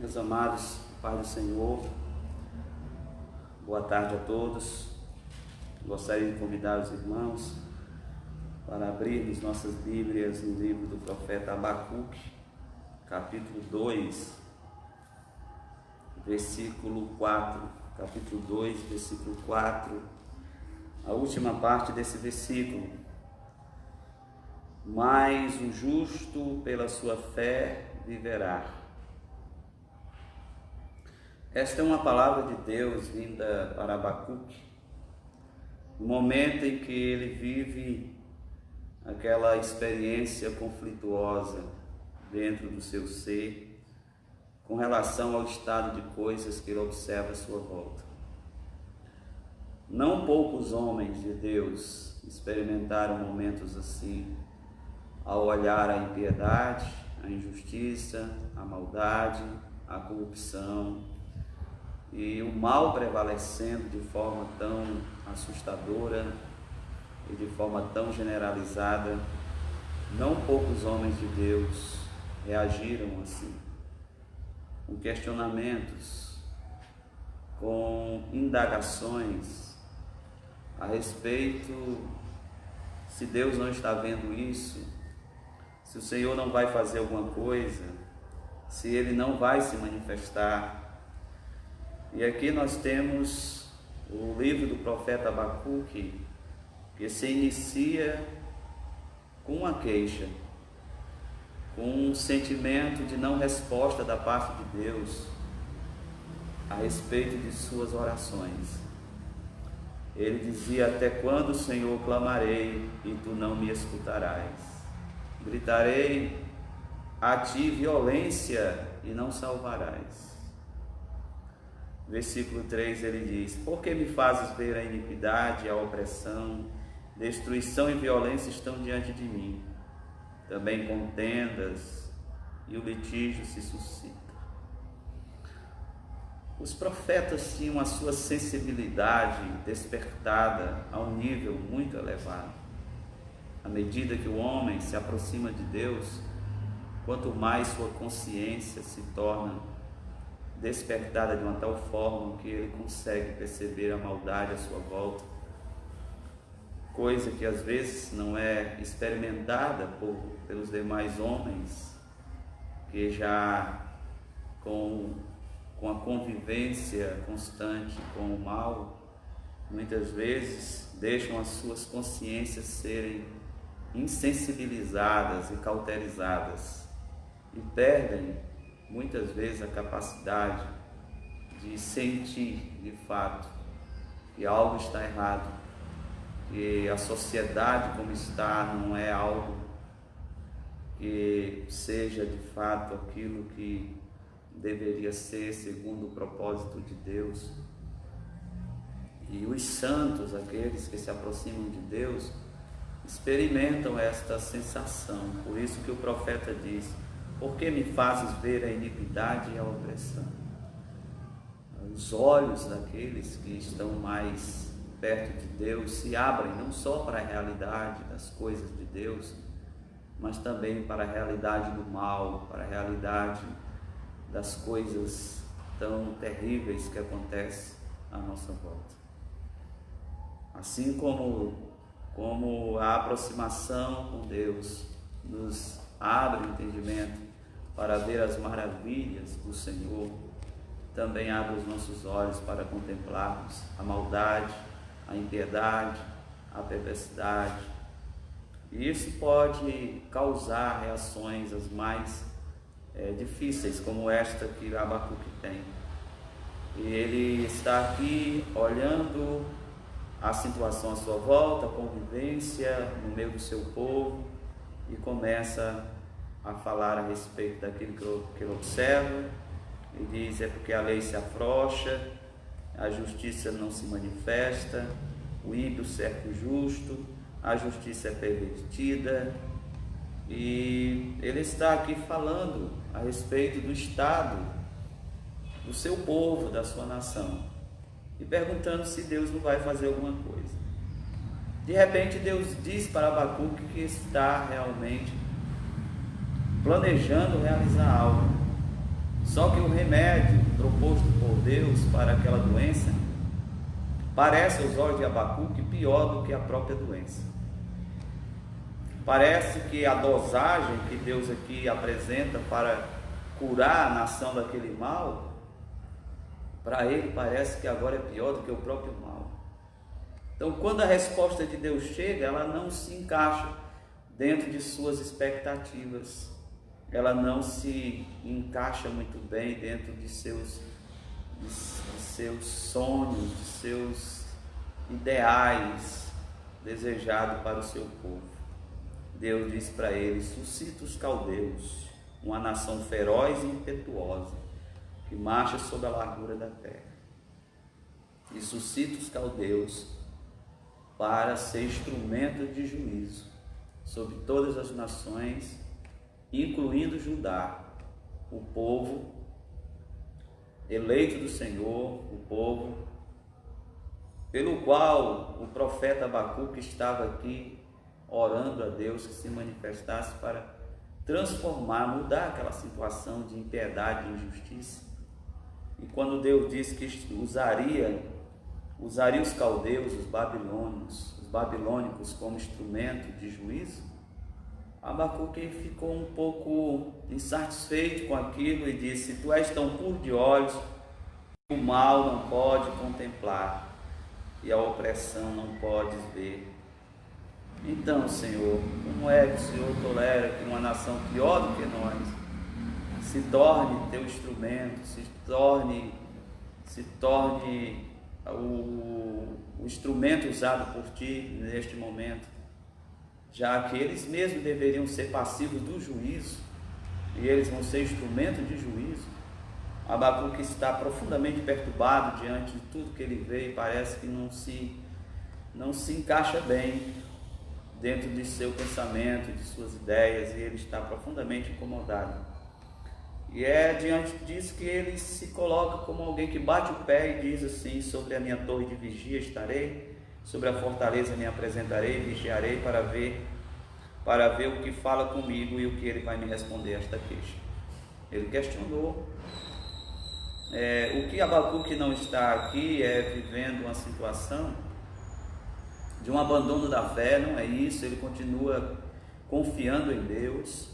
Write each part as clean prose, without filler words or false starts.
Meus amados, Pai do Senhor, boa tarde a todos. Gostaria de convidar os irmãos para abrirmos nossas Bíblias no livro do profeta Abacuque, capítulo 2, versículo 4. Capítulo 2, versículo 4, a última parte desse versículo. Mas o justo pela sua fé viverá. Esta é uma palavra de Deus vinda para Abacuque, no momento em que ele vive aquela experiência conflituosa dentro do seu ser, com relação ao estado de coisas que ele observa à sua volta. Não poucos homens de Deus experimentaram momentos assim, ao olhar a impiedade, a injustiça, a maldade, a corrupção, e o mal prevalecendo de forma tão assustadora e de forma tão generalizada. Não poucos homens de Deus reagiram assim, com questionamentos, com indagações a respeito se Deus não está vendo isso, se o Senhor não vai fazer alguma coisa, se Ele não vai se manifestar. E aqui nós temos o livro do profeta Abacuque, que se inicia com uma queixa, com um sentimento de não resposta da parte de Deus a respeito de suas orações. Ele dizia: até quando, Senhor, clamarei e tu não me escutarás? Gritarei a ti violência e não salvarás. Versículo 3 ele diz: por que me fazes ver a iniquidade e a opressão? Destruição e violência estão diante de mim. Também contendas e o litígio se suscita. Os profetas tinham a sua sensibilidade despertada a um nível muito elevado. À medida que o homem se aproxima de Deus, quanto mais sua consciência se torna despertada de uma tal forma que ele consegue perceber a maldade à sua volta, coisa que às vezes não é experimentada pelos demais homens, que já com a convivência constante com o mal, muitas vezes deixam as suas consciências serem insensibilizadas e cauterizadas e perdem muitas vezes a capacidade de sentir de fato que algo está errado, que a sociedade como está não é algo que seja de fato aquilo que deveria ser segundo o propósito de Deus. E os santos, aqueles que se aproximam de Deus, experimentam esta sensação. Por isso que o profeta diz: por que me fazes ver a iniquidade e a opressão? Os olhos daqueles que estão mais perto de Deus se abrem não só para a realidade das coisas de Deus, mas também para a realidade do mal, para a realidade das coisas tão terríveis que acontecem à nossa volta. Assim como a aproximação com Deus nos abre o entendimento para ver as maravilhas do Senhor, também abre os nossos olhos para contemplarmos a maldade, a impiedade, a perversidade. E isso pode causar reações as mais difíceis, como esta que Abacuque tem. E ele está aqui olhando a situação à sua volta, a convivência no meio do seu povo, e começa a falar a respeito daquilo que ele observa. E diz: é porque a lei se afrouxa, a justiça não se manifesta, o ímpio cerca o justo, a justiça é pervertida. E ele está aqui falando a respeito do estado do seu povo, da sua nação, e perguntando se Deus não vai fazer alguma coisa. De repente Deus diz para Abacuque que está realmente planejando realizar algo. Só que o remédio proposto por Deus para aquela doença parece aos olhos de Abacuque pior do que a própria doença. Parece que a dosagem que Deus aqui apresenta para curar a nação daquele mal, para ele parece que agora é pior do que o próprio mal. Então, quando a resposta de Deus chega, ela não se encaixa dentro de suas expectativas, ela não se encaixa muito bem dentro de seus sonhos, de seus ideais desejados para o seu povo. Deus diz para ele: suscita os caldeus, uma nação feroz e impetuosa, que marcha sobre a largura da terra. E suscita os caldeus para ser instrumento de juízo sobre todas as nações, incluindo Judá, o povo eleito do Senhor, o povo pelo qual o profeta Abacuque estava aqui orando a Deus que se manifestasse para transformar, mudar aquela situação de impiedade e injustiça. E quando Deus disse que usaria os caldeus, os babilônicos como instrumento de juízo, Abacuque ficou um pouco insatisfeito com aquilo e disse: tu és tão puro de olhos que o mal não pode contemplar e a opressão não podes ver. Então, Senhor, como é que o Senhor tolera que uma nação pior do que nós se torne teu instrumento, se torne o instrumento usado por ti neste momento, já que eles mesmos deveriam ser passivos do juízo e eles vão ser instrumento de juízo? Abacuque está profundamente perturbado diante de tudo que ele vê e parece que não se encaixa bem dentro de seu pensamento, de suas ideias, e ele está profundamente incomodado. E é diante disso que ele se coloca como alguém que bate o pé e diz assim: sobre a minha torre de vigia estarei, sobre a fortaleza me apresentarei, vigiarei para ver o que fala comigo e o que ele vai me responder a esta queixa. Ele questionou. O que Abacuque não está aqui é vivendo uma situação de um abandono da fé, não é isso, ele continua confiando em Deus,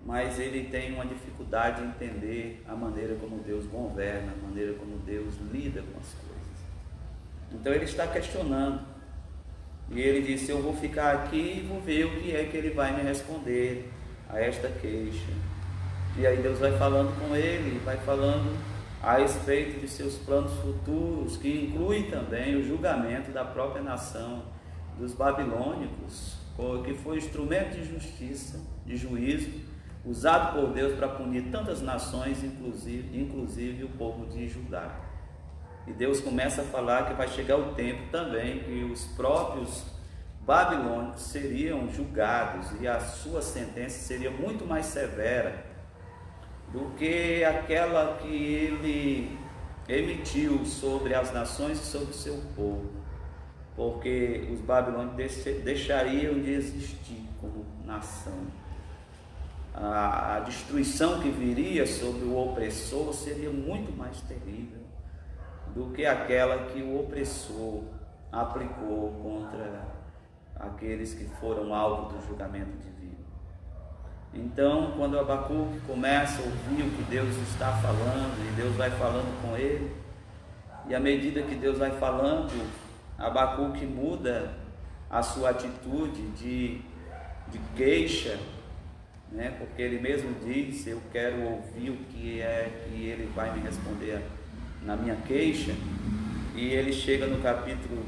mas ele tem uma dificuldade em entender a maneira como Deus governa, a maneira como Deus lida com as coisas. Então ele está questionando, e ele disse: eu vou ficar aqui e vou ver o que é que ele vai me responder a esta queixa. E aí Deus vai falando com ele, vai falando a respeito de seus planos futuros, que inclui também o julgamento da própria nação dos babilônicos, que foi instrumento de justiça, de juízo, usado por Deus para punir tantas nações, inclusive o povo de Judá. E Deus começa a falar que vai chegar o tempo também que os próprios babilônicos seriam julgados e a sua sentença seria muito mais severa do que aquela que ele emitiu sobre as nações e sobre o seu povo, porque os babilônicos deixariam de existir como nação. A destruição que viria sobre o opressor seria muito mais terrível do que aquela que o opressor aplicou contra aqueles que foram alvo do julgamento divino. Então, quando Abacuque começa a ouvir o que Deus está falando, e Deus vai falando com ele, e à medida que Deus vai falando, Abacuque muda a sua atitude de queixa, né? Porque ele mesmo diz: eu quero ouvir o que é que ele vai me responder na minha queixa. E ele chega no capítulo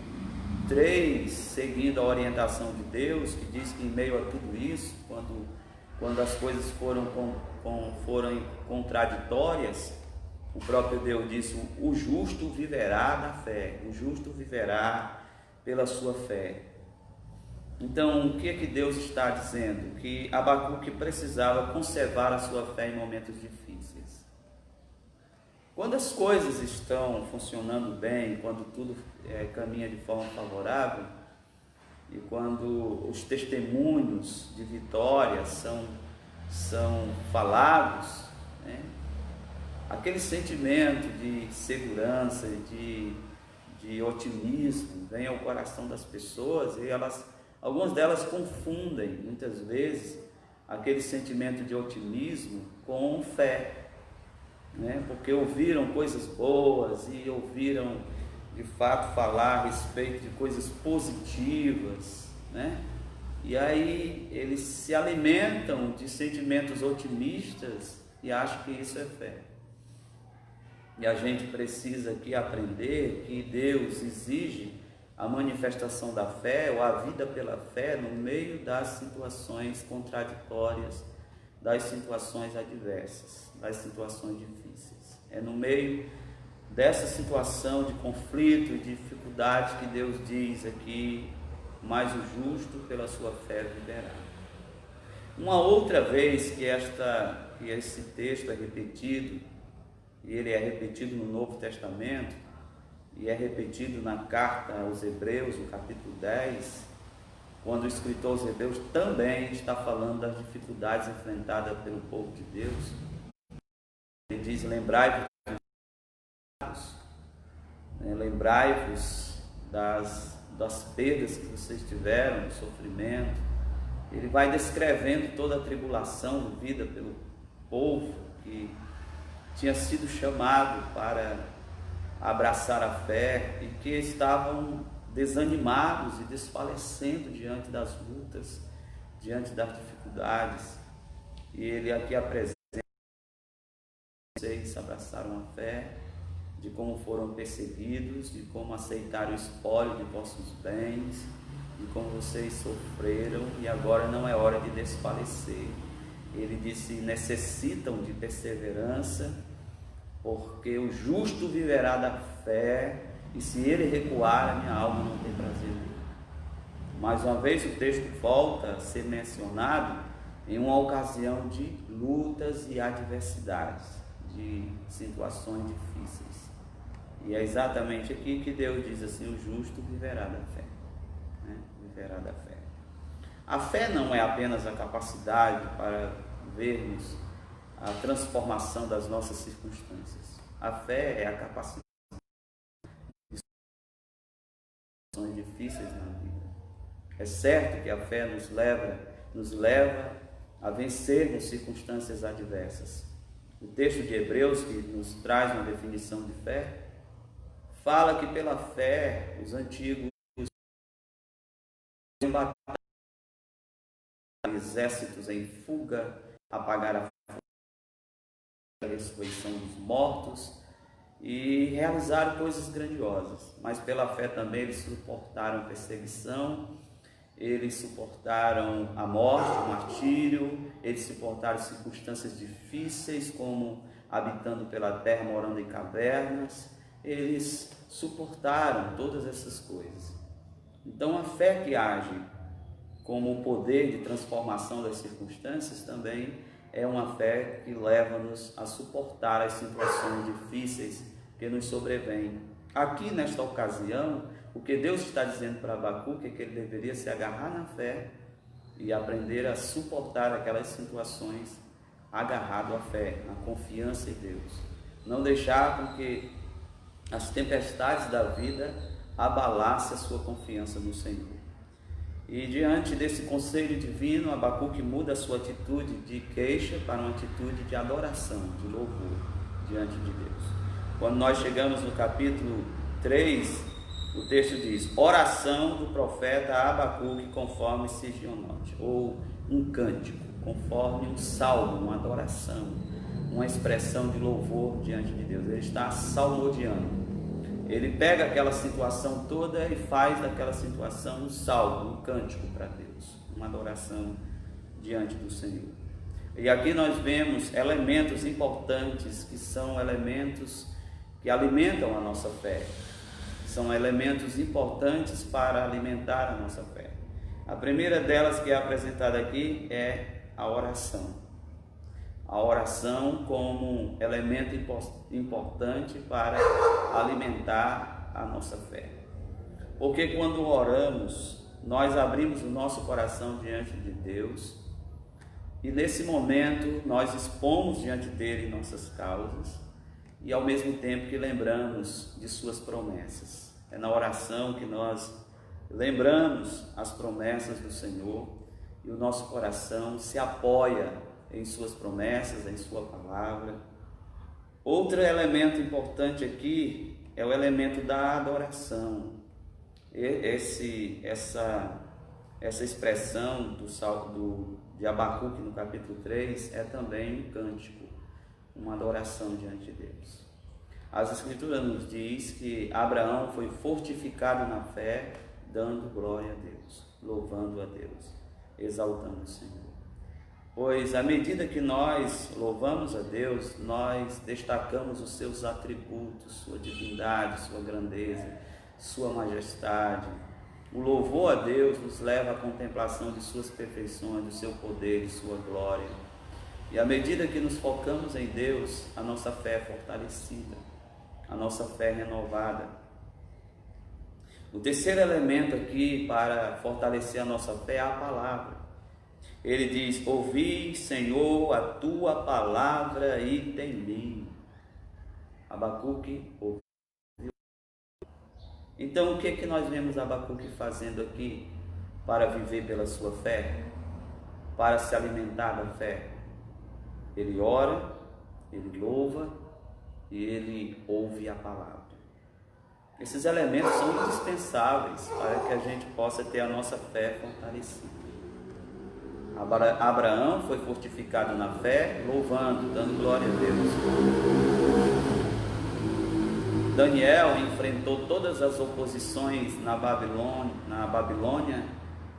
3, seguindo a orientação de Deus, que diz que em meio a tudo isso, quando as coisas foram contraditórias, o próprio Deus disse: o justo viverá da fé, o justo viverá pela sua fé. Então, o que é que Deus está dizendo? Que Abacuque precisava conservar a sua fé em momentos difíceis. Quando as coisas estão funcionando bem, quando tudo caminha de forma favorável, e quando os testemunhos de vitória são falados, né? aquele sentimento de segurança, de otimismo vem ao coração das pessoas e algumas delas confundem muitas vezes aquele sentimento de otimismo com fé, né? Porque ouviram coisas boas e ouviram de fato falar a respeito de coisas positivas, né? E aí eles se alimentam de sentimentos otimistas e acham que isso é fé. E a gente precisa aqui aprender que Deus exige a manifestação da fé ou a vida pela fé no meio das situações contraditórias, das situações adversas, das situações difíceis. É no meio dessa situação de conflito e dificuldade que Deus diz aqui, mas o justo pela sua fé viverá. Uma outra vez que esse texto é repetido, e ele é repetido no Novo Testamento, e é repetido na carta aos Hebreus, no capítulo 10, quando o escritor aos Hebreus também está falando das dificuldades enfrentadas pelo povo de Deus. Ele diz: lembrai-vos das perdas que vocês tiveram, do sofrimento. Ele vai descrevendo toda a tribulação vivida pelo povo que tinha sido chamado para abraçar a fé e que estavam desanimados e desfalecendo diante das lutas, diante das dificuldades. E ele aqui apresenta: vocês abraçaram a fé, de como foram perseguidos, de como aceitaram o espólio de vossos bens, de como vocês sofreram, e agora não é hora de desfalecer. Ele disse: necessitam de perseverança, porque o justo viverá da fé, e se ele recuar, a minha alma não tem prazer nele. Mais uma vez o texto volta a ser mencionado em uma ocasião de lutas e adversidades, de situações difíceis. E é exatamente aqui que Deus diz assim: o justo viverá da fé, né? Viverá da fé. A fé não é apenas a capacidade para vermos a transformação das nossas circunstâncias. A fé é a capacidade de situações difíceis na vida. É certo que a fé nos leva a vencermos circunstâncias adversas. O texto de Hebreus, que nos traz uma definição de fé, fala que pela fé os antigos exércitos em fuga, apagaram a ressurreição dos mortos e realizaram coisas grandiosas, mas pela fé também eles suportaram perseguição, eles suportaram a morte, o martírio, eles suportaram circunstâncias difíceis, como habitando pela terra, morando em cavernas. Eles suportaram todas essas coisas. Então a fé que age como o poder de transformação das circunstâncias também é uma fé que leva-nos a suportar as situações difíceis que nos sobrevêm. Aqui nesta ocasião, o que Deus está dizendo para Abacuque é que ele deveria se agarrar na fé e aprender a suportar aquelas situações agarrado à fé, na confiança em Deus. Não deixar com que as tempestades da vida abalassem a sua confiança no Senhor. E diante desse conselho divino, Abacuque muda a sua atitude de queixa para uma atitude de adoração, de louvor diante de Deus. Quando nós chegamos no capítulo 3, o texto diz: oração do profeta Abacuque conforme Sigionote, ou um cântico, conforme um salmo, uma adoração, uma expressão de louvor diante de Deus. Ele está salmodiando. Ele pega aquela situação toda e faz daquela situação um salmo, um cântico para Deus, uma adoração diante do Senhor. E aqui nós vemos elementos importantes, que são elementos que alimentam a nossa fé. São elementos importantes para alimentar a nossa fé. A primeira delas que é apresentada aqui é a oração. A oração como um elemento importante para alimentar a nossa fé. Porque quando oramos, nós abrimos o nosso coração diante de Deus e nesse momento nós expomos diante dele nossas causas e ao mesmo tempo que lembramos de suas promessas. É na oração que nós lembramos as promessas do Senhor e o nosso coração se apoia em suas promessas, em sua palavra. Outro elemento importante aqui é o elemento da adoração. Essa expressão de Abacuque no capítulo 3 é também um cântico, uma adoração diante de Deus. As Escrituras nos diz que Abraão foi fortificado na fé, dando glória a Deus, louvando a Deus, exaltando o Senhor. Pois à medida que nós louvamos a Deus, nós destacamos os seus atributos, sua divindade, sua grandeza, sua majestade. O louvor a Deus nos leva à contemplação de suas perfeições, do seu poder, de sua glória. E à medida que nos focamos em Deus, a nossa fé é fortalecida, a nossa fé é renovada. O terceiro elemento aqui para fortalecer a nossa fé é a palavra. Ele diz: ouvi, Senhor, a tua palavra e temi. Abacuque ouviu. Então, o que é que nós vemos Abacuque fazendo aqui para viver pela sua fé? Para se alimentar da fé? Ele ora, ele louva e ele ouve a palavra. Esses elementos são indispensáveis para que a gente possa ter a nossa fé fortalecida. Abraão foi fortificado na fé, louvando, dando glória a Deus. Daniel enfrentou todas as oposições na Babilônia,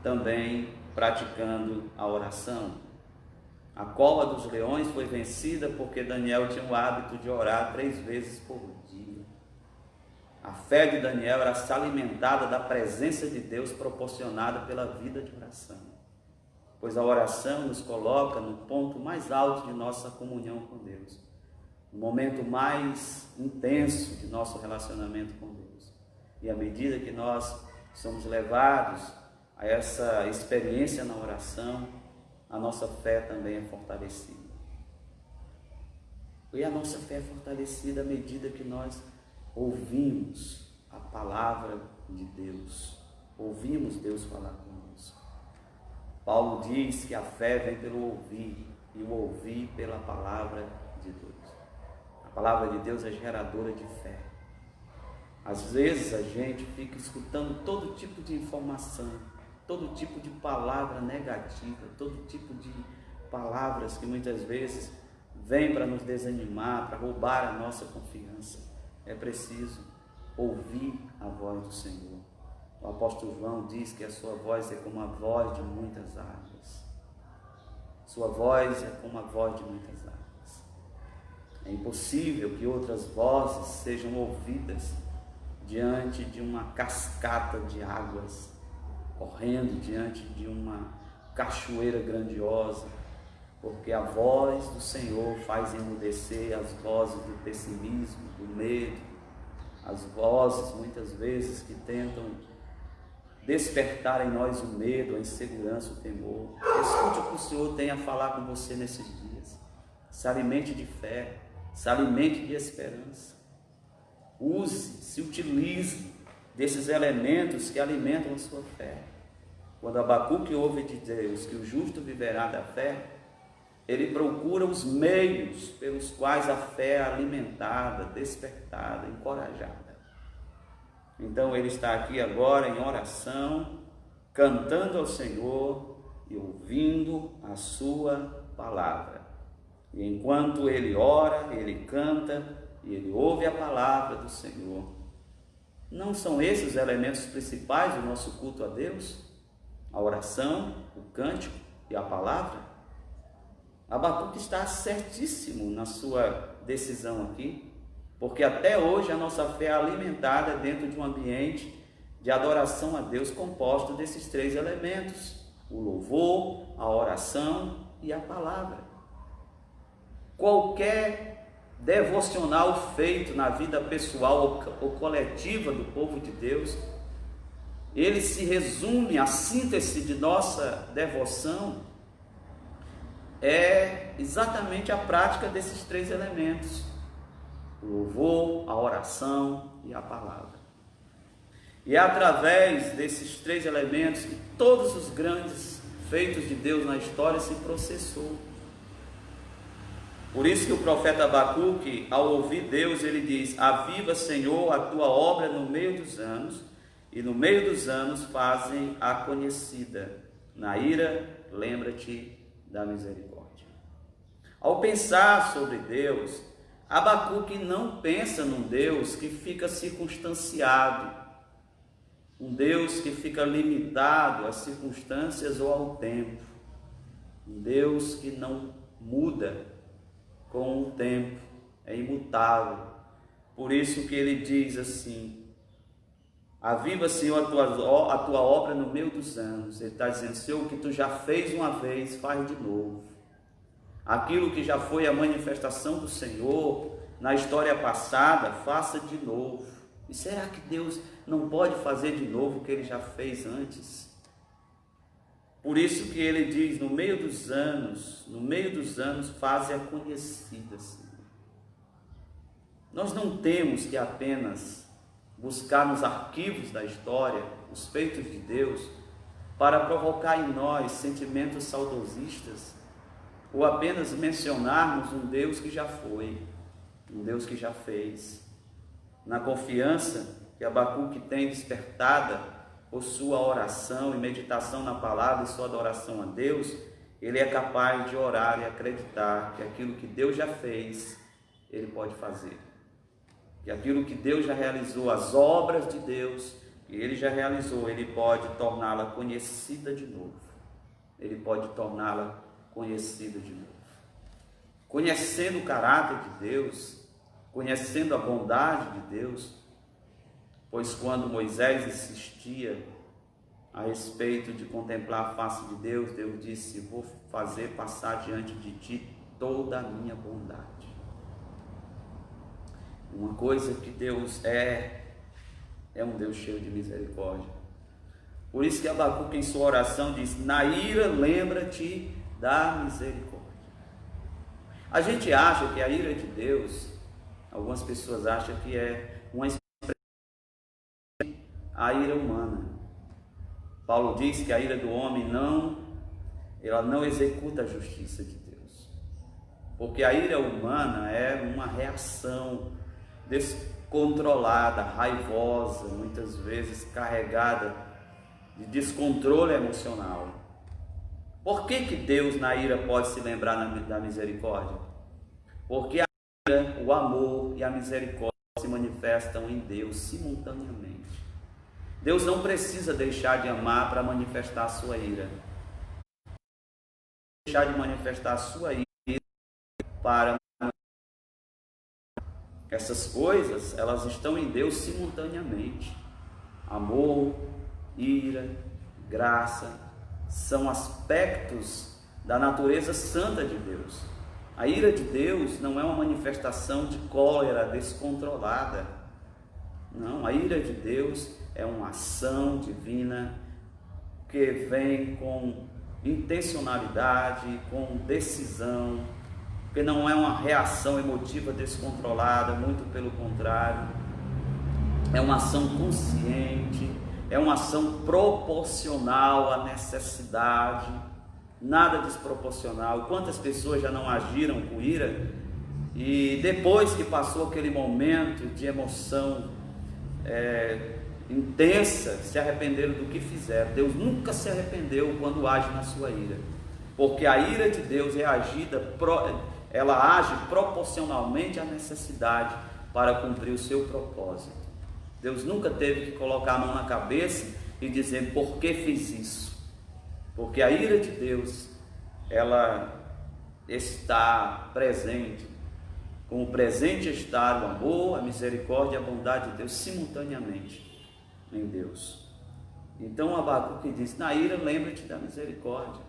também praticando a oração. A cova dos leões foi vencida porque Daniel tinha o hábito de orar 3 vezes por dia. A fé de Daniel era se alimentada da presença de Deus proporcionada pela vida de oração, pois a oração nos coloca no ponto mais alto de nossa comunhão com Deus, no momento mais intenso de nosso relacionamento com Deus. E à medida que nós somos levados a essa experiência na oração, a nossa fé também é fortalecida. E a nossa fé é fortalecida à medida que nós ouvimos a palavra de Deus, ouvimos Deus falar conosco. Paulo diz que a fé vem pelo ouvir, e o ouvir pela palavra de Deus. A palavra de Deus é geradora de fé. Às vezes a gente fica escutando todo tipo de informação, todo tipo de palavra negativa, todo tipo de palavras que muitas vezes vêm para nos desanimar, para roubar a nossa confiança. É preciso ouvir a voz do Senhor. O apóstolo João diz que a sua voz é como a voz de muitas águas. Sua voz é como a voz de muitas águas. É impossível que outras vozes sejam ouvidas diante de uma cascata de águas correndo, diante de uma cachoeira grandiosa, porque a voz do Senhor faz emudecer as vozes do pessimismo, do medo, as vozes muitas vezes que tentam despertar em nós o medo, a insegurança, o temor. Escute o que o Senhor tem a falar com você nesses dias. Se alimente de fé, se alimente de esperança. Use, se utilize desses elementos que alimentam a sua fé. Quando Abacuque ouve de Deus que o justo viverá da fé, ele procura os meios pelos quais a fé é alimentada, despertada, encorajada. Então ele está aqui agora em oração, cantando ao Senhor e ouvindo a sua palavra. E enquanto ele ora, ele canta e ele ouve a palavra do Senhor. Não são esses os elementos principais do nosso culto a Deus? A oração, o cântico e a palavra? Abacuque está certíssimo na sua decisão aqui, porque até hoje a nossa fé é alimentada dentro de um ambiente de adoração a Deus composto desses 3 elementos: o louvor, a oração e a palavra. Qualquer devocional feito na vida pessoal ou coletiva do povo de Deus, ele se resume, a síntese de nossa devoção é exatamente a prática desses 3 elementos. o louvor, a oração e a palavra. E é através desses três elementos que todos os grandes feitos de Deus na história se processou. Por isso que o profeta Abacuque, ao ouvir Deus, ele diz: aviva, Senhor, a tua obra no meio dos anos, e no meio dos anos fazem a conhecida. Na ira, lembra-te da misericórdia. Ao pensar sobre Deus, Abacuque não pensa num Deus que fica circunstanciado, um Deus que fica limitado às circunstâncias ou ao tempo, um Deus que não muda com o tempo, é imutável. Por isso que ele diz assim: aviva, Senhor, a tua obra no meio dos anos. Ele está dizendo: Senhor, o que tu já fez uma vez, faz de novo. Aquilo que já foi a manifestação do Senhor na história passada, faça de novo. E será que Deus não pode fazer de novo o que ele já fez antes? Por isso que ele diz: no meio dos anos, faze-a conhecida, Senhor. Nós não temos que apenas buscar nos arquivos da história os feitos de Deus para provocar em nós sentimentos saudosistas, ou apenas mencionarmos um Deus que já foi, um Deus que já fez. Na confiança que Abacuque tem despertada por sua oração e meditação na palavra e sua adoração a Deus, ele é capaz de orar e acreditar que aquilo que Deus já fez, ele pode fazer. Que aquilo que Deus já realizou, as obras de Deus que ele já realizou, ele pode torná-la conhecida de novo. Ele pode torná-la conhecida de novo. Conhecendo o caráter de Deus, conhecendo a bondade de Deus, pois quando Moisés insistia a respeito de contemplar a face de Deus, Deus disse: vou fazer passar diante de ti toda a minha bondade. Uma coisa que Deus é um Deus cheio de misericórdia. Por isso que Abacuque em sua oração diz: na ira lembra-te da misericórdia. A gente acha que a ira de Deus, algumas pessoas acham que é uma a ira humana. Paulo diz que a ira do homem ela não executa a justiça de Deus, porque a ira humana é uma reação descontrolada, raivosa, muitas vezes carregada de descontrole emocional. Por que Deus na ira pode se lembrar da misericórdia? Porque a ira, o amor e a misericórdia se manifestam em Deus simultaneamente. Deus não precisa deixar de amar para manifestar a sua ira. Deixar de manifestar a sua ira para... Essas coisas, elas estão em Deus simultaneamente. Amor, ira, graça, são aspectos da natureza santa de Deus. A ira de Deus não é uma manifestação de cólera descontrolada. Não, a ira de Deus é uma ação divina que vem com intencionalidade, com decisão, que não é uma reação emotiva descontrolada, muito pelo contrário. É uma ação consciente, é uma ação proporcional à necessidade, nada desproporcional. Quantas pessoas já não agiram com ira e depois que passou aquele momento de emoção intensa, se arrependeram do que fizeram? Deus nunca se arrependeu quando age na sua ira, porque a ira de Deus é ela age proporcionalmente à necessidade para cumprir o seu propósito. Deus nunca teve que colocar a mão na cabeça e dizer: por que fiz isso? Porque a ira de Deus, ela está presente, como presente está o amor, a misericórdia e a bondade de Deus simultaneamente em Deus. Então Abacuque diz: na ira lembra-te da misericórdia,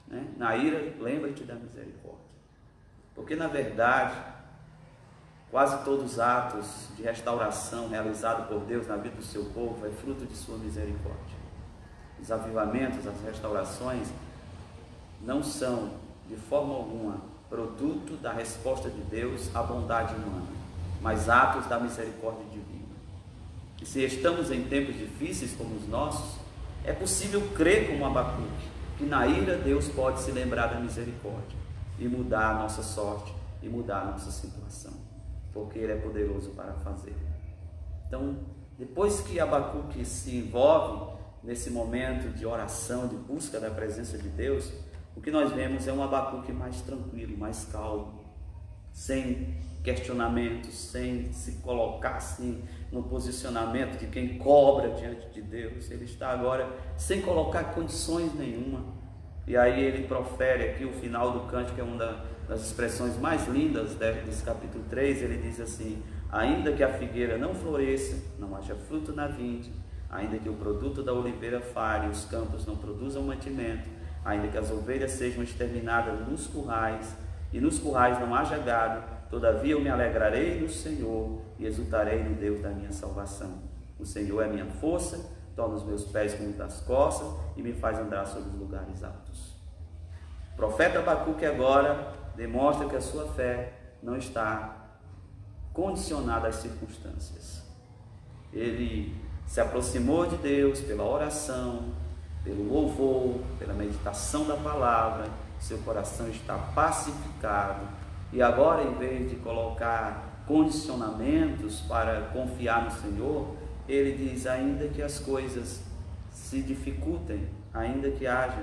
né? Na ira lembra-te da misericórdia, porque na verdade quase todos os atos de restauração realizados por Deus na vida do seu povo é fruto de sua misericórdia. Os avivamentos, as restaurações não são de forma alguma produto da resposta de Deus à bondade humana, mas atos da misericórdia divina. E se estamos em tempos difíceis como os nossos, é possível crer como Abacuque, que na ira Deus pode se lembrar da misericórdia e mudar a nossa sorte e mudar a nossa situação, porque Ele é poderoso para fazer. Então, depois que Abacuque se envolve nesse momento de oração, de busca da presença de Deus, o que nós vemos é um Abacuque mais tranquilo, mais calmo, sem questionamentos, sem se colocar assim no posicionamento de quem cobra diante de Deus. Ele está agora sem colocar condições nenhuma. E aí ele profere aqui o final do cântico, que é uma das expressões mais lindas desse capítulo 3, ele diz assim: ainda que a figueira não floresça, não haja fruto na vinde, ainda que o produto da oliveira falhe, os campos não produzam mantimento, ainda que as ovelhas sejam exterminadas nos currais, e nos currais não haja gado, todavia eu me alegrarei no Senhor e exultarei no Deus da minha salvação. O Senhor é minha força, torna os meus pés como das costas e me faz andar sobre os lugares altos. O profeta Abacuque agora demonstra que a sua fé não está condicionada às circunstâncias. Ele se aproximou de Deus pela oração, pelo louvor, pela meditação da palavra, seu coração está pacificado, e agora, em vez de colocar condicionamentos para confiar no Senhor, ele diz: ainda que as coisas se dificultem, ainda que haja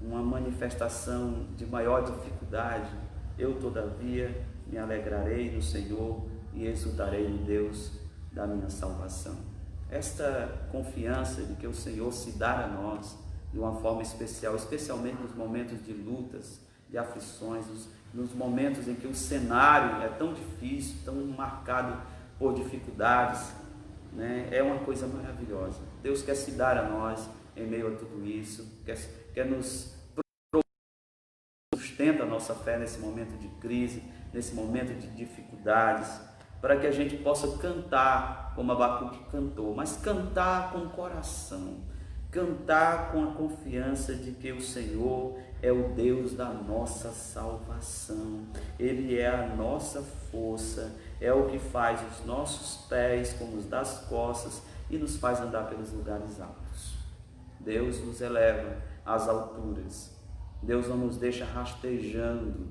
uma manifestação de maior dificuldade, eu todavia me alegrarei no Senhor e exultarei no Deus da minha salvação. Esta confiança de que o Senhor se dá a nós de uma forma especial, especialmente nos momentos de lutas, de aflições, nos momentos em que o cenário é tão difícil, tão marcado por dificuldades, né? É uma coisa maravilhosa. Deus quer se dar a nós em meio a tudo isso, quer nos sustenta a nossa fé nesse momento de crise, nesse momento de dificuldades, para que a gente possa cantar como Abacuque cantou, mas cantar com o coração, cantar com a confiança de que o Senhor é o Deus da nossa salvação, Ele é a nossa força, é o que faz os nossos pés como os das costas e nos faz andar pelos lugares altos. Deus nos eleva às alturas, Deus não nos deixa rastejando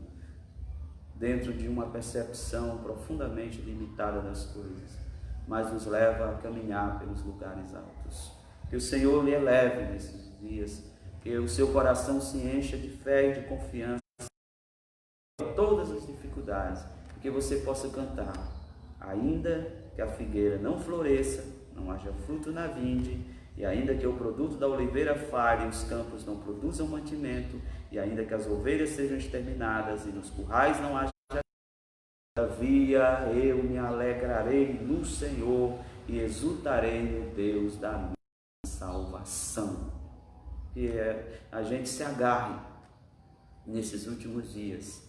dentro de uma percepção profundamente limitada das coisas, mas nos leva a caminhar pelos lugares altos. Que o Senhor lhe eleve nesses dias, que o seu coração se encha de fé e de confiança em todas as dificuldades, e que você possa cantar: ainda que a figueira não floresça, não haja fruto na vinde, e ainda que o produto da oliveira falhe e os campos não produzam mantimento, e ainda que as ovelhas sejam exterminadas e nos currais não haja, todavia eu me alegrarei no Senhor e exultarei no Deus da minha salvação. Que a gente se agarre nesses últimos dias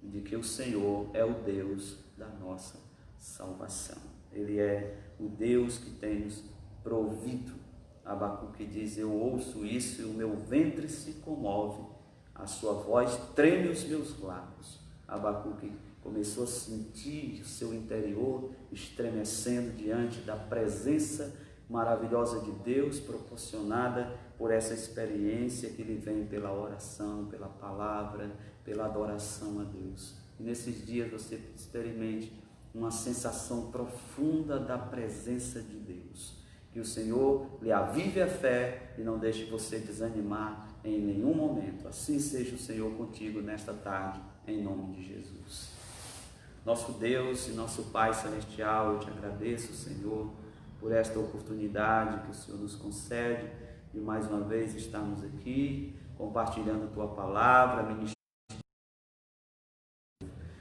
de que o Senhor é o Deus da nossa salvação. Ele é o Deus que tem nos provido. Abacuque diz: eu ouço isso e o meu ventre se comove, a sua voz treme os meus lábios. Abacuque começou a sentir o seu interior estremecendo diante da presença maravilhosa de Deus, proporcionada por essa experiência que lhe vem pela oração, pela palavra, pela adoração a Deus. E nesses dias você experimente uma sensação profunda da presença de Deus. Que o Senhor lhe avive a fé e não deixe você desanimar em nenhum momento. Assim seja o Senhor contigo nesta tarde, em nome de Jesus. Nosso Deus e nosso Pai Celestial, eu te agradeço, Senhor, por esta oportunidade que o Senhor nos concede de mais uma vez estarmos aqui, compartilhando a Tua palavra, ministrando.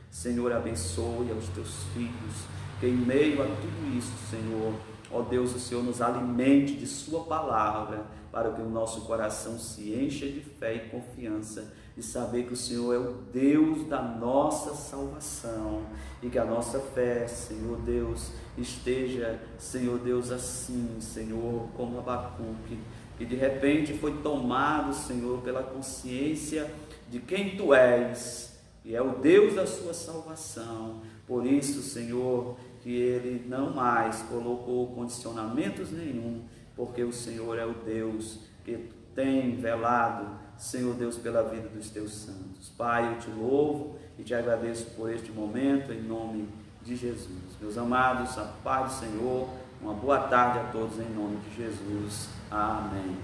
Senhor, abençoe aos Teus filhos, que em meio a tudo isso, Senhor, ó Deus, o Senhor nos alimente de Sua palavra, para que o nosso coração se encha de fé e confiança, de saber que o Senhor é o Deus da nossa salvação, e que a nossa fé, Senhor Deus, esteja, Senhor Deus, assim, Senhor, como Abacuque, e de repente foi tomado, Senhor, pela consciência de quem Tu és, e é o Deus da sua salvação. Por isso, Senhor, que ele não mais colocou condicionamentos nenhum, porque o Senhor é o Deus que tem velado, Senhor Deus, pela vida dos Teus santos. Pai, eu Te louvo e Te agradeço por este momento, em nome de Jesus. Meus amados, a paz do Senhor, uma boa tarde a todos, em nome de Jesus. Amém.